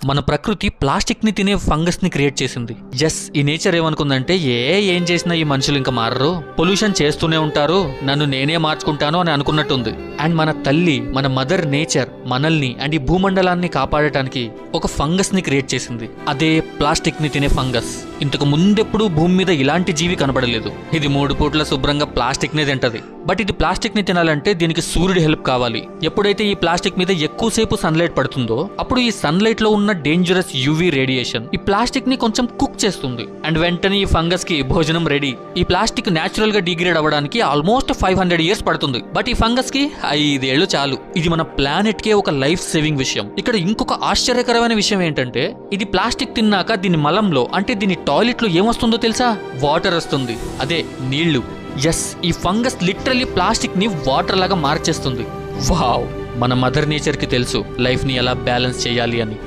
మన ప్రకృతి ప్లాస్టిక్ ని తినే ఫంగస్ ని క్రియేట్ చేసింది. ఈ నేచర్ ఏమనుకుందంటే ఏం చేసినా ఈ మనుషులు ఇంకా మారరు, పొల్యూషన్ చేస్తూనే ఉంటారు, నన్ను నేనే మార్చుకుంటాను అని అనుకున్నట్టుంది. అండ్ మన తల్లి, మన మదర్ నేచర్ మనల్ని అండ్ ఈ భూమండలాన్ని కాపాడటానికి ఒక ఫంగస్ ని క్రియేట్ చేసింది. అదే ప్లాస్టిక్ ని తినే ఫంగస్. ఇంతకు ముందెప్పుడు భూమి మీద ఇలాంటి జీవి కనబడలేదు. ఇది 3 పూట్ల శుభ్రంగా ప్లాస్టిక్ నే తింటది. బట్ ఇది ప్లాస్టిక్ ని తినాలంటే దీనికి సూర్యుడి హెల్ప్ కావాలి. ఎప్పుడైతే ఈ ప్లాస్టిక్ మీద ఎక్కువసేపు సన్లైట్ పడుతుందో అప్పుడు ఈ సన్లైట్ లో ఉన్న డేంజరస్ యూవీ రేడియేషన్ ఈ ప్లాస్టిక్ ని కొంచెం కుక్ చేస్తుంది. అండ్ వెంటనే ఈ ఫంగస్ కి భోజనం రెడీ. ఈ ప్లాస్టిక్ నేచురల్ గా డిగ్రేడ్ అవ్వడానికి ఆల్మోస్ట్ 500 years పడుతుంది. బట్ ఈ ఫంగస్ కి 5 ఏళ్లు చాలు. ఇది మన ప్లానెట్ కే ఒక లైఫ్ సేవింగ్ విషయం. ఇక్కడ ఇంకొక ఆశ్చర్యకరమైన విషయం ఏంటంటే ఇది ప్లాస్టిక్ తిన్నాక దీని మలంలో అంటే దీని టాయిలెట్ లో ఏమొస్తుందో తెలుసా? వాటర్ వస్తుంది. అదే నీళ్లు. ఈ ఫంగస్ లిటరల్లీ ప్లాస్టిక్ ని వాటర్ లాగా మార్చేస్తుంది. వావ్! మన మదర్ నేచర్ కి తెలుసు లైఫ్ ని ఎలా బ్యాలెన్స్ చేయాలి అని.